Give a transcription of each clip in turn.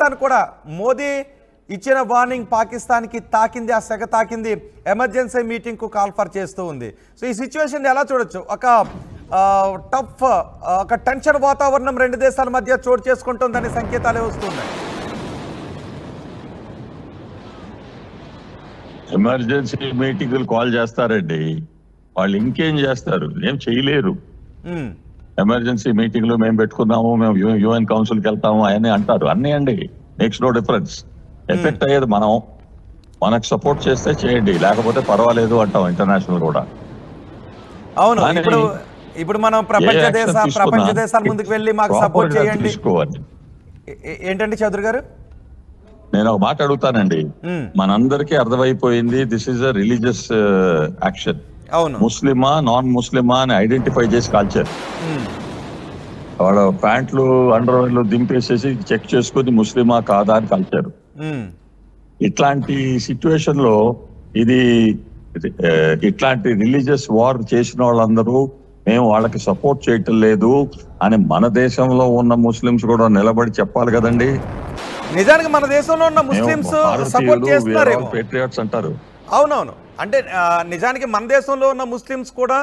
పాకిస్తాన్ కూడా మోదీ ఇచ్చిన వార్నింగ్ పాకిస్తాన్కి తాకింది, ఆ సెగ తాకింది, ఎమర్జెన్సీ మీటింగ్కు కాల్ఫర్ చేస్తూ ఉంది. సో ఈ సిచ్యువేషన్ ఎలా చూడొచ్చు? ఒక టఫ్, ఒక టెన్షన్ వాతావరణం రెండు దేశాల మధ్య చోటు చేసుకుంటుందనే సంకేతాలే వస్తున్నాయి. ఎమర్జెన్సీ మీటింగులు కాల్ చేస్తారండి, వాళ్ళు ఇంకేం చేస్తారు? ఏం చేయలేరు. ఎమర్జెన్సీ మీటింగ్లు మేము పెట్టుకున్నాము, మేము యుఎన్ కౌన్సిల్కి వెళ్తాము అవన్నీ అంటారు. అన్నీ అండి, మేక్స్ నో డిఫరెన్స్. ఎఫెక్ట్ అయ్యేది మనం. మనకు సపోర్ట్ చేస్తే చేయండి, లేకపోతే పర్వాలేదు అంటాం ఇంటర్నేషనల్ కూడా. అవును, ఇప్పుడు మనం ప్రపంచ దేశాల ముందుకు వెళ్ళి మాకు సపోర్ట్ చేయండి ఏంటండి చౌదరి గారు? నేను ఒక మాట అడుగుతానండి. మనందరికీ అర్థమైపోయింది, this is a religious action. అవును, ముస్లిమా నాన్ ముస్లిమా అని ఐడెంటిఫై చేసి కాల్చారు. వాళ్ళ ప్యాంట్లు అండర్వేర్లు దింపేసేసి చెక్ చేసుకుని ముస్లిమా కాదా అని కాల్చారు. ఇట్లాంటి సిచ్యువేషన్ లో ఇట్లాంటి రిలీజియస్ వార్ చేసిన వాళ్ళందరూ మేము వాళ్ళకి సపోర్ట్ చేయటం లేదు అని మన దేశంలో ఉన్న ముస్లిమ్స్ కూడా నిలబడి చెప్పాలి కదండి. నిజానికి మన దేశంలో ఉన్న ముస్లిమ్స్ సపోర్ట్ చేస్తున్నారేమో, పేట్రియాట్స్ అంటారు. అవునవును, అంటే నిజానికి మన దేశంలో ఉన్న ముస్లిమ్స్ కూడా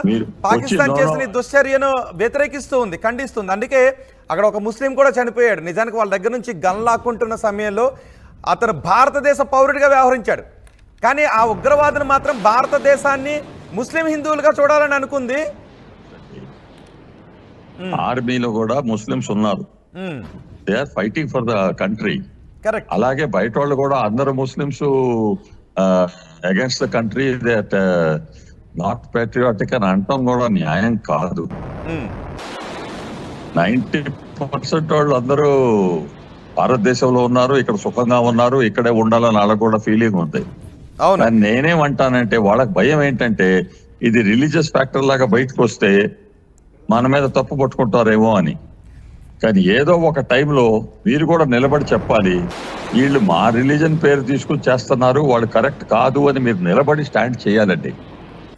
పాకిస్తాన్ చేసిన దుశ్చర్యను వ్యతిరేకిస్తూ ఉంది, ఖండిస్తుంది. అందుకే అక్కడ ఒక ముస్లిం కూడా చనిపోయాడు. నిజానికి వాళ్ళ దగ్గర నుంచి గన్ లాక్కుంటున్న సమయంలో అతను భారతదేశ పౌరుడిగా వ్యవహరించాడు. కానీ ఆ ఉగ్రవాదులు మాత్రం భారతదేశాన్ని ముస్లిం హిందువులుగా చూడాలని అనుకుంది. ఆర్మీలో కూడా ముస్లిమ్స్ ఉన్నారు, they are fighting for the country. Correct. అలాగే బయట వాళ్ళు కూడా అందరు Muslims against the country, that not patriotic అని అంటాం కూడా న్యాయం కాదు. 90% వాళ్ళు అందరూ భారతదేశంలో ఉన్నారు, ఇక్కడ సుఖంగా ఉన్నారు, ఇక్కడే ఉండాలని వాళ్ళకు కూడా ఫీలింగ్ ఉంది. నేనేమంటానంటే వాళ్ళకి భయం ఏంటంటే ఇది రిలీజియస్ ఫ్యాక్టర్ లాగా బయటకు వస్తే మన మీద తప్పు పట్టుకుంటారేమో అని. కానీ ఏదో ఒక టైంలో మీరు కూడా నిలబడి చెప్పాలి, వీళ్ళు మా రిలీజన్ పేరు తీసుకుని చేస్తున్నారు, వాళ్ళు కరెక్ట్ కాదు అని మీరు నిలబడి స్టాండ్ చేయాలండి.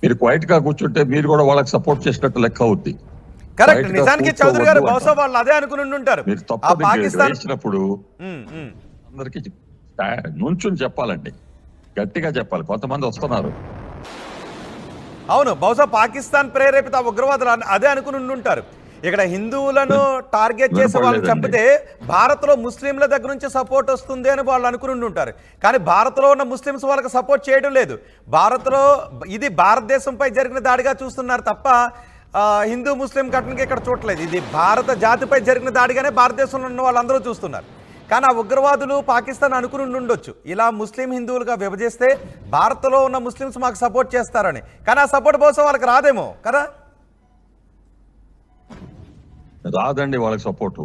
మీరు క్వైట్ గా కూర్చుంటే మీరు కూడా వాళ్ళకి సపోర్ట్ చేసినట్టు లెక్క అవుద్ది. కరెక్ట్. నిజానికి చౌదరి గారు బహుశా వాళ్ళు అదే అనుకుని ఉంటారు. మీరు తప్పు చేసినప్పుడు అందరికి నుంచుని చెప్పాలండి, గట్టిగా చెప్పాలి. కొంతమంది వస్తున్నారు. అవును, బహుశా పాకిస్తాన్ ప్రేరేపిత ఉగ్రవాదులు అదే అనుకుని ఉంటారు. ఇక్కడ హిందువులను టార్గెట్ చేసి వాళ్ళు చంపితే భారత్ లో ముస్లింల దగ్గర నుంచి సపోర్ట్ వస్తుంది అని వాళ్ళు అనుకుని ఉంటారు. కానీ భారత్ లో ఉన్న ముస్లిమ్స్ వాళ్ళకి సపోర్ట్ చేయడం లేదు. భారత్ లో ఇది భారతదేశంపై జరిగిన దాడిగా చూస్తున్నారు తప్ప హిందూ ముస్లిం ఘటనకి ఇక్కడ చూడలేదు. ఇది భారత జాతిపై జరిగిన దాడిగానే భారతదేశంలో ఉన్న వాళ్ళందరూ చూస్తున్నారు. కానీ ఆ ఉగ్రవాదులు పాకిస్తాన్ అనుకుని ఉండొచ్చు, ఇలా ముస్లిం హిందువులుగా విభజిస్తే భారత్లో ఉన్న ముస్లిమ్స్ మాకు సపోర్ట్ చేస్తారని. కానీ ఆ సపోర్ట్ బహుశా వాళ్ళకి రాదేమో కదా. రాదండి వాళ్ళకి సపోర్టు.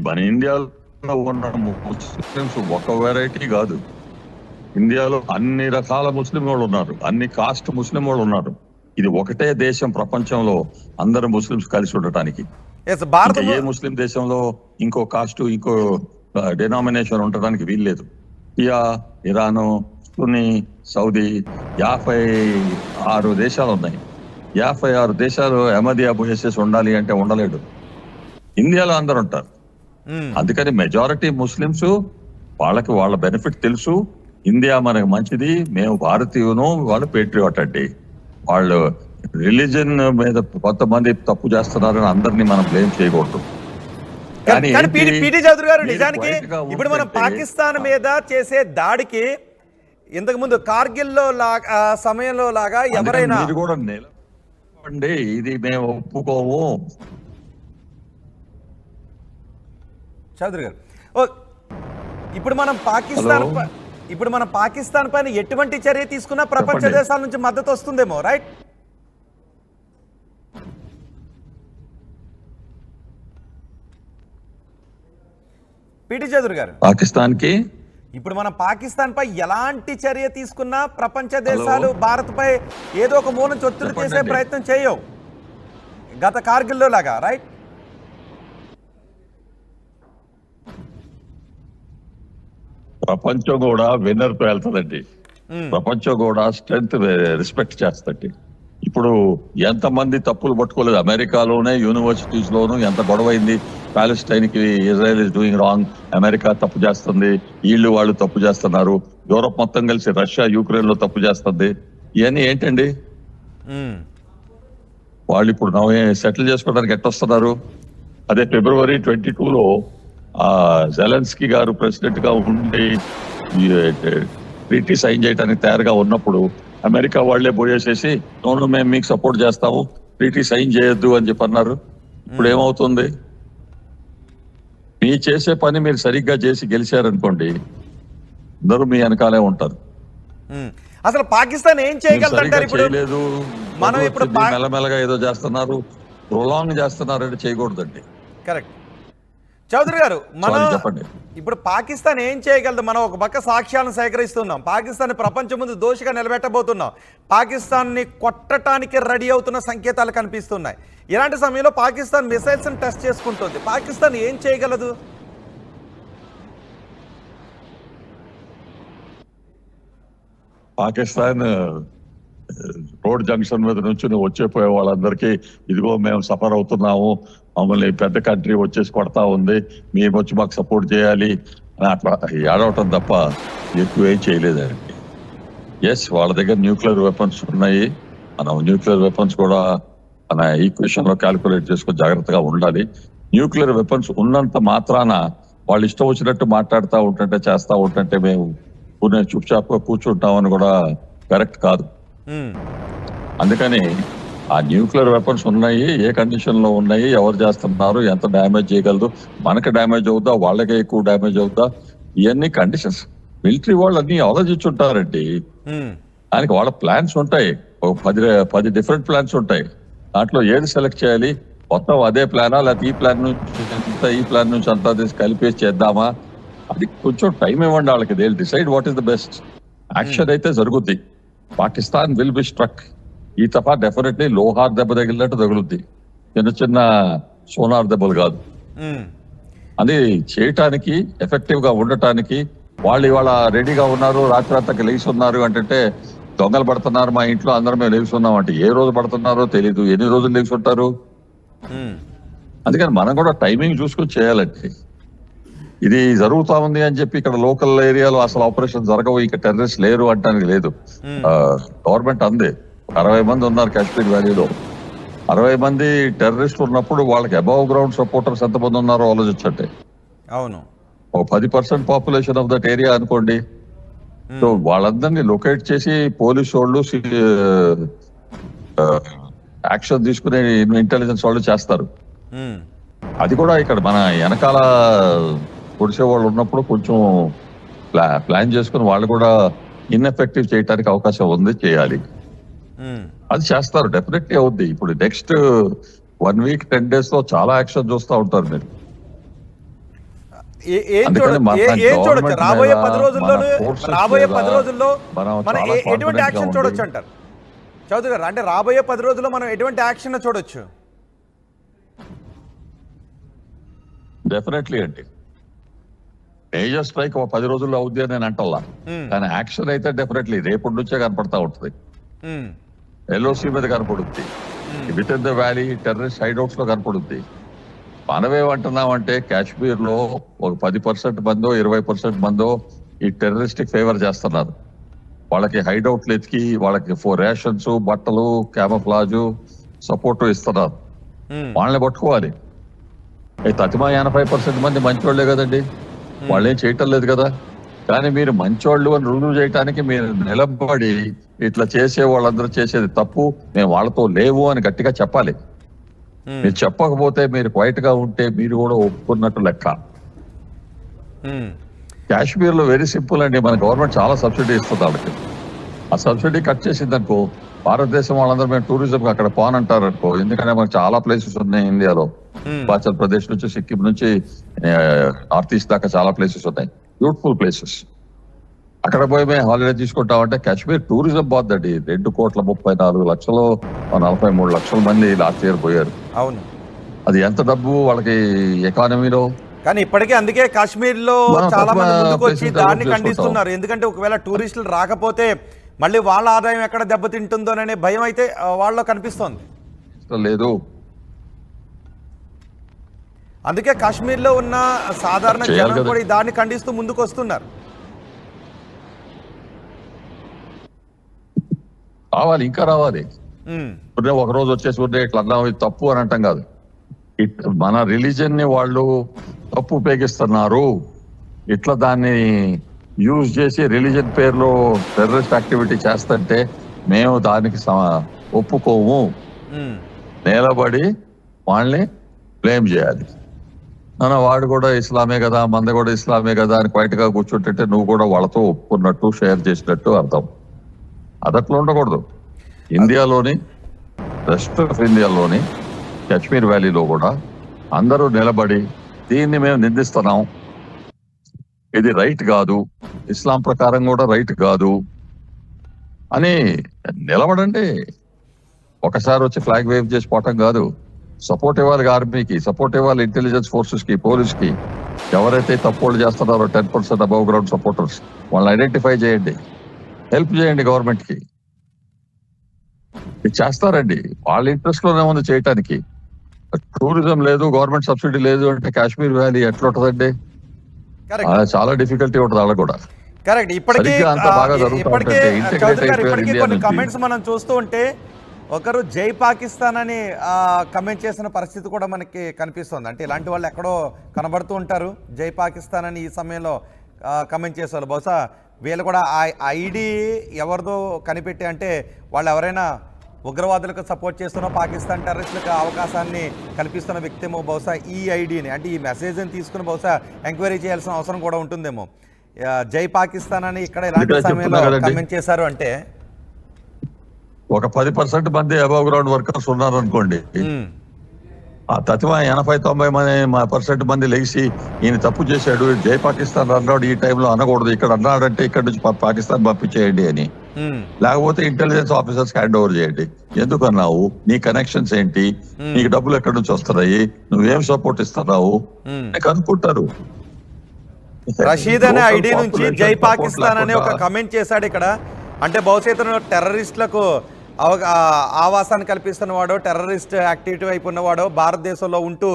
మన ఇండియాలో ఉన్న ముస్లిమ్స్ ఒక వెరైటీ కాదు. ఇండియాలో అన్ని రకాల ముస్లిం వాళ్ళు ఉన్నారు, అన్ని కాస్ట్ ముస్లిం వాళ్ళు ఉన్నారు. ఇది ఒకటే దేశం ప్రపంచంలో అందరు ముస్లిమ్స్ కలిసి ఉండటానికి. ఏ ముస్లిం దేశంలో ఇంకో కాస్ట్ ఇంకో డినామినేషన్ ఉండటానికి వీల్లేదు. ఇరాను, సున్నీ, సౌదీ 56 దేశాలు ఉన్నాయి. 56 దేశాలు అహ్మదియా పోయేసేసి ఉండాలి అంటే ఉండలేడు. ఇండియాలో అందరు ఉంటారు. అందుకని మెజారిటీ ముస్లిమ్స్ వాళ్ళకి వాళ్ళ బెనిఫిట్ తెలుసు. ఇండియా మనకు మంచిది, మేము భారతీయును, వాళ్ళు పేట్రియాట్ అండి. వాళ్ళు రిలీజన్ మీద కొంతమంది తప్పు చేస్తున్నారని అందరినీ మనం బ్లేమ్ చేయకూడదు. కానీ పీటీ చౌదరి గారు, నిజానికి ఇప్పుడు మనం పాకిస్తాన్ మీద చేసే దాడికి ఇంతకు ముందు కార్గిల్లో సమయంలో లాగా ఎవరైనా కూడా నిలబడండి, ఇది మేము ఒప్పుకోము. చౌదరి గారు, ఇప్పుడు మనం పాకిస్తాన్ పైన ఎటువంటి చర్య తీసుకున్నా ప్రపంచ దేశాల నుంచి మద్దతు వస్తుందేమో, రైట్? పీటీ చౌదరి గారు, ఇప్పుడు మనం పాకిస్తాన్ పై ఎలాంటి చర్య తీసుకున్నా ప్రపంచ దేశాలు భారత్ పై ఏదో ఒక మూలం ఒత్తిడి చేసే ప్రయత్నం చేయవు, గత కార్గిల్లో లాగా, రైట్? ప్రపంచం కూడా విన్నర్ తో వెళ్తుందండి. ప్రపంచం కూడా స్ట్రెంగ్త్ రెస్పెక్ట్ చేస్తుంది. ఇప్పుడు ఎంతమంది తప్పులు పట్టుకోలేదు, అమెరికాలోనే యూనివర్సిటీస్ లోను ఎంత గొడవైంది. ప్యాలెస్టైన్ కి Israel is doing wrong, America తప్పు చేస్తుంది, వాళ్ళు తప్పు చేస్తున్నారు, యూరోప్ మొత్తం కలిసి రష్యా యుక్రెయిన్ లో తప్పు చేస్తుంది. ఇవన్నీ ఏంటండి? వాళ్ళు ఇప్పుడు సెటిల్ చేసుకోవడానికి ఎట్టొస్తున్నారు? అదే February 22 జెలెన్స్కీ గారు ప్రెసిడెంట్ గా ఉండి ట్రీటీ సైన్ చేయడానికి తయారుగా ఉన్నప్పుడు అమెరికా వాళ్లే పోయేసేసి నోను మేము మీకు సపోర్ట్ చేస్తాము, ట్రీటీ సైన్ చేయొద్దు అని చెప్పి అన్నారు. ఇప్పుడు ఏమవుతుంది? మీ చేసే పని మీరు సరిగ్గా చేసి గెలిచారనుకోండి, అందరూ మీ వెనకాలే ఉంటారు. అసలు పాకిస్తాన్ ఏం చేయగలదంటారు? ఇప్పుడు చేయలేదు, మనం ఇప్పుడు మెల్లమెల్లగా ఏదో చేస్తున్నారు, ప్రొలాంగ్ చేస్తున్నారు అంటే చేయకూడదండి. కరెక్ట్. చౌదరి గారు, మనం చెప్పండి, ఇప్పుడు పాకిస్తాన్ ఏం చేయగలదు? మనం ఒక పక్క సాక్ష్యాలను సేకరిస్తున్నాం, పాకిస్తాన్ ప్రపంచం ముందు దోషిగా నిలబెట్టబోతున్నాం, పాకిస్తాన్ని కొట్టడానికి రెడీ అవుతున్న సంకేతాలు కనిపిస్తున్నాయి. ఇలాంటి సమయంలో పాకిస్తాన్ మిసైల్స్ టెస్ట్ చేసుకుంటుంది. పాకిస్తాన్ ఏం చేయగలదు? పాకిస్తాన్ రోడ్ జంక్షన్ మీద నుంచి నువ్వు వచ్చేపోయే వాళ్ళందరికీ ఇదిగో మేము సఫర్ అవుతున్నాము, మమ్మల్ని పెద్ద కంట్రీ వచ్చేసి కొడతా ఉంది, మేము వచ్చి మాకు సపోర్ట్ చేయాలి అని అట్లా ఏడవటం తప్ప ఎక్కువేం చేయలేదండి. ఎస్, వాళ్ళ దగ్గర న్యూక్లియర్ వెపన్స్ ఉన్నాయి. మనం న్యూక్లియర్ వెపన్స్ కూడా మన ఈక్వేషన్ లో క్యాల్కులేట్ చేసుకొని జాగ్రత్తగా ఉండాలి. న్యూక్లియర్ వెపన్స్ ఉన్నంత మాత్రాన వాళ్ళు ఇష్టం వచ్చినట్టు మాట్లాడుతూ ఉంటుంటే చేస్తూ ఉంటుంటే మేము చుప్చాప్గా కూర్చుంటామని కూడా కరెక్ట్ కాదు. అందుకని ఆ న్యూక్లియర్ వెపన్స్ ఉన్నాయి, ఏ కండిషన్ లో ఉన్నాయి, ఎవరు చేస్తున్నారు, ఎంత డ్యామేజ్ చేయగలదు, మనకి డ్యామేజ్ అవుతా వాళ్ళకే ఎక్కువ డ్యామేజ్ అవుతా, ఇవన్నీ కండిషన్స్ మిలిటరీ వాళ్ళు అన్ని ఆలోచించుంటారండి. దానికి వాళ్ళ ప్లాన్స్ ఉంటాయి, ఒక 10 డిఫరెంట్ ప్లాన్స్ ఉంటాయి. దాంట్లో ఏది సెలెక్ట్ చేయాలి, మొత్తం అదే ప్లానా లేకపోతే ఈ ప్లాన్ నుంచి ఈ ప్లాన్ నుంచి అంతా తీసి కలిపేసి చేద్దామా, అది కొంచెం టైం ఇవ్వండి వాళ్ళకి. They decide what is the best. Action అయితే జరుగుద్ది. Pakistan will be struck. ఈ తప్ప డెఫినెట్లీ లోహార్ దెబ్బ తగిలినట్టు తగులుద్ది, చిన్న చిన్న సోనార్ దెబ్బలు కాదు. అది చేయటానికి ఎఫెక్టివ్ గా ఉండటానికి వాళ్ళు ఇవాళ రెడీగా ఉన్నారు, రాత్రి లేచి ఉన్నారు అంటే దొంగలు పడుతున్నారు మా ఇంట్లో అందరం మేము లేచి ఉన్నాం అంటే ఏ రోజు పడుతున్నారో తెలీదు, ఎన్ని రోజులు లేచి ఉంటారు. అందుకని మనం కూడా టైమింగ్ చూసుకొని చేయాలండి. ఇది జరుగుతా ఉంది అని చెప్పి ఇక్కడ లోకల్ ఏరియాలో అసలు ఆపరేషన్ జరగవు, ఇక టెర్రరిస్ట్ లేరు అంటానికి లేదు. గవర్నమెంట్ అందే 60 మంది ఉన్నారు కాశ్మీర్ వ్యాలీలో. 60 మంది టెర్రరిస్టులు ఉన్నప్పుడు వాళ్ళకి అబౌవ్ గ్రౌండ్ సపోర్టర్స్ ఎంతమంది ఉన్నారో ఆలోచించండి. అవును, ఒక 10% పాపులేషన్ ఆఫ్ దట్ ఏరియా అనుకోండి. సో వాళ్ళందరినీ లొకేట్ చేసి పోలీసు వాళ్ళు యాక్షన్ తీసుకునే ఇంటెలిజెన్స్ వాళ్ళు చేస్తారు. అది కూడా ఇక్కడ మన వెనకాల పొడిసే వాళ్ళు ఉన్నప్పుడు కొంచెం ప్లాన్ చేసుకుని వాళ్ళు కూడా ఇన్ఎఫెక్టివ్ చేయడానికి అవకాశం ఉంది, చేయాలి. అది చేస్తారు, డెఫినెట్లీ అవుద్ది. ఇప్పుడు నెక్స్ట్ 1 వీక్ 10 days లో చాలా యాక్షన్ చూస్తూ ఉంటారు మీరు. రాబోయే 10 రోజుల్లో మనం ఎటువంటి యాక్షన్ చూడొచ్చు అంటారు చౌదరి గారు? అంటే రాబోయే 10 రోజుల్లో మనం ఎటువంటి యాక్షన్ చూడొచ్చు? డెఫినెట్లీ అండి, మేజర్ స్ట్రైక్ ఒక 10 రోజుల్లో అవుద్ది అని నేను అంటల్లా, కానీ యాక్షన్ అయితే డెఫినెట్లీ రేపటి నుంచే కనపడతా ఉంటుంది. ఎల్ఓసి మీద కనపడుద్ది, within the valley terrorist hideouts లో కనపడుద్ది. మనమేమంటున్నామంటే కాశ్మీర్ లో ఒక 10% మందో 20% మందో ఈ టెర్రరిస్టిక్ ఫేవర్ చేస్తున్నారు. వాళ్ళకి హైడౌట్లు ఎతికి వాళ్ళకి రేషన్స్, బట్టలు, క్యామఫ్లాజు సపోర్ట్ ఇస్తున్నారు. వాళ్ళని పట్టుకోవాలి. 80% మంది మంచోళ్లే కదండి, వాళ్ళేం చేయటం లేదు కదా. కానీ మీరు మంచోళ్ళు అని రుజువు చేయడానికి మీరు నిలబడి ఇట్లా చేసే వాళ్ళందరూ చేసేది తప్పు, మేము వాళ్ళతో లేవు అని గట్టిగా చెప్పాలి. మీరు చెప్పకపోతే, మీరు క్వైట్ గా ఉంటే మీరు కూడా ఒప్పుకున్నట్టు లెక్క. కాశ్మీర్ లో వెరీ సింపుల్ అండి, మన గవర్నమెంట్ చాలా సబ్సిడీ ఇస్తుంది వాళ్ళకి. ఆ సబ్సిడీ కట్ చేసింది అనుకో, భారతదేశం వాళ్ళందరూ మేము టూరిజం అక్కడ పోనంటారు అనుకో. ఎందుకంటే మనకు చాలా ప్లేసెస్ ఉన్నాయి ఇండియాలో, హిమాచల్ ప్రదేశ్ నుంచి సిక్కిం నుంచి నార్త్ ఈస్ట్ దాకా చాలా ప్లేసెస్ ఉన్నాయి, బ్యూటిఫుల్ ప్లేసెస్. అక్కడ పోయి మేము హాలిడే తీసుకుంటామంటే కాశ్మీర్ టూరిజం బాగుందండి. 2,34,00,000 43 లక్షల మంది లాస్ట్ ఇయర్ పోయారు. అవును, అది ఎంత డబ్బు వాళ్ళకి ఎకానమీలో. కానీ ఇప్పటికే అందుకే కాశ్మీర్ లో చాలా మంది ముందుకు వచ్చి దాన్ని ఖండిస్తున్నారు. ఎందుకంటే ఒకవేళ టూరిస్టులు రాకపోతే మళ్ళీ వాళ్ళ ఆదాయం ఎక్కడ దెబ్బతింటుందోననే భయం అయితే వాళ్ళలో కనిపిస్తోంది. లేదు, అందుకే కాశ్మీర్లో ఉన్న సాధారణ చేయాలి జనం కదా. కూడా ఈ దాన్ని ఖండిస్తూ ముందుకు వస్తున్నారు. రావాలి, ఇంకా రావాలి. ఉమ్, ఒక రోజు వచ్చేసి ఉంటే ఇట్లా అన్నాం ఇది తప్పు అని అంటాం కాదు. మన రిలీజన్ ని వాళ్ళు తప్పు ఉపయోగిస్తున్నారు, ఇట్లా దాన్ని యూజ్ చేసి రిలీజన్ పేరులో టెర్రరిస్ట్ యాక్టివిటీ చేస్తుంటే మేము దానికి ఒప్పుకోము, ఉమ్, నిలబడి వాళ్ళని బ్లేమ్ చేయాలి. వాడు కూడా ఇస్లామే కదా, మంద కూడా ఇస్లామే కదా అని క్వైట్ గా కూర్చుంటుంటే నువ్వు కూడా వాళ్ళతో ఒప్పుకున్నట్టు షేర్ చేసినట్టు అర్థం. అదట్లా ఉండకూడదు. ఇండియాలోని వెస్ట్ ఆఫ్ ఇండియాలోని కాశ్మీర్ వ్యాలీలో కూడా అందరూ నిలబడి దీన్ని మేము నిందిస్తున్నాం, ఇది రైట్ కాదు, ఇస్లాం ప్రకారం కూడా రైట్ కాదు అని నిలబడండి. ఒకసారి వచ్చి ఫ్లాగ్ వేవ్ చేసి పోవటం కాదు. సపోర్ట్ ఇవ్వాలి ఆర్మీకి, సపోర్ట్ ఇవ్వాలి ఇంటెలిజెన్స్ ఫోర్సెస్ కి, పోలీస్ కి. ఎవరైతే తప్పులు చేస్తున్నారో 10% అబౌవ్ గ్రౌండ్ సపోర్టర్స్ వాళ్ళని ఐడెంటిఫై చేయండి, హెల్ప్ చేయండి గవర్నమెంట్ కి. ఇది చేస్తారండి, వాళ్ళ ఇంట్రెస్ట్ లోనే ఉంది చేయటానికి. టూరిజం లేదు, గవర్నమెంట్ సబ్సిడీ లేదు అంటే కాశ్మీర్ వ్యాలీ ఎట్లా ఉంటుందండి? కరెక్ట్. చాలా డిఫికల్టీ ఉంటుంది వాళ్ళకు కూడా. కరెక్ట్. ఇప్పటికీ సరిగ్గా అంత బాగా జరుగుతూ ఇప్పటికే ఉంటుంటే integrate చౌదరి గారు అయిపోయారు ఇప్పటికీ ఇండియా కొన్ని నుంచి. కమెంట్స్ మనం చూస్తూ ఉంటే ఒకరు జై పాకిస్తాన్ అని కమెంట్ చేసిన పరిస్థితి కూడా మనకి కనిపిస్తుంది. అంటే ఇలాంటి వాళ్ళు ఎక్కడో కనబడుతూ ఉంటారు, జై పాకిస్తాన్ అని ఈ సమయంలో కమెంట్ చేసేవాళ్ళు. బహుశా వీళ్ళు కూడా ఆ ఐడి ఎవరిదో కనిపెట్టి, అంటే వాళ్ళు ఎవరైనా ఉగ్రవాదులకు సపోర్ట్ చేస్తున్న పాకిస్తాన్ టెర్రరిస్టులకు అవకాశాన్ని కల్పిస్తున్న వ్యక్తేమో బహుశా ఈ ఐడిని, అంటే ఈ మెసేజ్ని తీసుకుని బహుశా ఎంక్వైరీ చేయాల్సిన అవసరం కూడా ఉంటుందేమో. జై పాకిస్తాన్ అని ఇక్కడ ఇలాంటి సమయంలో కమెంట్ చేశారు అంటే ఒక 10% మంది అబౌవ్ గ్రౌండ్ వర్కర్స్ ఉన్నారు అనుకోండి, ఆ తత్వ 80-90% మంది లేచి ఈయన తప్పు చేశాడు, జై పాకిస్తాన్ అన్నాడు, ఈ టైంలో అనకూడదు, ఇక్కడ అన్నాడంటే ఇక్కడ నుంచి పాకిస్తాన్ పంపించేయండి అని. లేకపోతే ఇంటెలిజెన్స్ ఆఫీసర్స్ హ్యాండ్ ఓవర్ చేయండి. ఎందుకు అన్నావు, నీ కనెక్షన్స్ ఏంటి, నీకు డబ్బులు ఎక్కడి నుంచి వస్తున్నాయి, నువ్వేం సపోర్ట్ ఇస్తున్నావు అనుకుంటారు. రషీద్ అనే ఐడి నుంచి జై పాకిస్తాన్ అనే ఒక కమెంట్ చేశాడు ఇక్కడ. అంటే భవిష్యత్తులో టెర్రరిస్టులకు ఆవాసాన్ని కల్పిస్తున్నవాడో, టెర్రరిస్ట్ యాక్టివిటీ వైపు ఉన్నవాడో, భారతదేశంలో ఉంటూ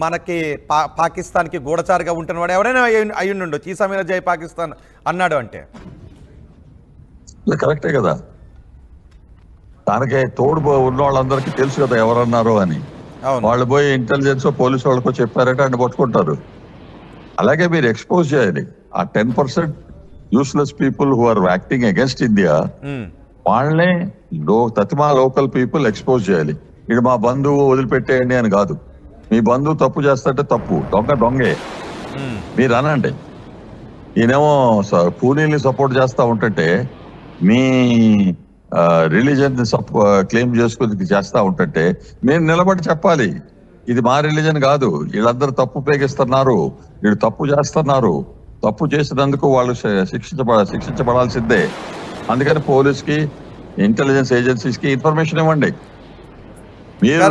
మనకి పాకిస్తాన్కి గూఢచారిగా ఉంటున్నవాడు ఎవరైనా అయ్యుండొచ్చు. ఈ సమయంలో జై పాకిస్తాన్ అన్నాడు అంటే కరెక్టే కదా. దానికే తోడు ఉన్న వాళ్ళందరికీ తెలుసు కదా ఎవరన్నారో అని. వాళ్ళు పోయి ఇంటెలిజెన్స్ పోలీసు వాళ్ళకో చెప్పారంటే ఆయన పట్టుకుంటారు. అలాగే మీరు ఎక్స్పోజ్ చేయాలి ఆ 10% useless people who are acting against India. వాళ్ళనే తతిమా లోకల్ పీపుల్ ఎక్స్పోజ్ చేయాలి. ఇది మా బంధువు వదిలిపెట్టేయండి అని కాదు. మీ బంధువు తప్పు చేస్తుంటే తప్పు, దొంగే మీరు అనండి. ఈయనేమో పూణేని సపోర్ట్ చేస్తా ఉంటుంటే, మీ రిలీజన్ క్లెయిమ్ చేసుకుని చేస్తా ఉంటుంటే మీరు నిలబడి చెప్పాలి, ఇది మా రిలీజన్ కాదు, వీళ్ళందరూ తప్పు ఉపయోగిస్తున్నారు, వీళ్ళు తప్పు చేస్తున్నారు, తప్పు చేసినందుకు వాళ్ళు శిక్షించబడాల్సిందే. అందుకని పోలీస్కి, ఇంటెలిజెన్స్ ఏజెన్సీస్కి ఇన్ఫర్మేషన్ ఇవ్వండి. మీరు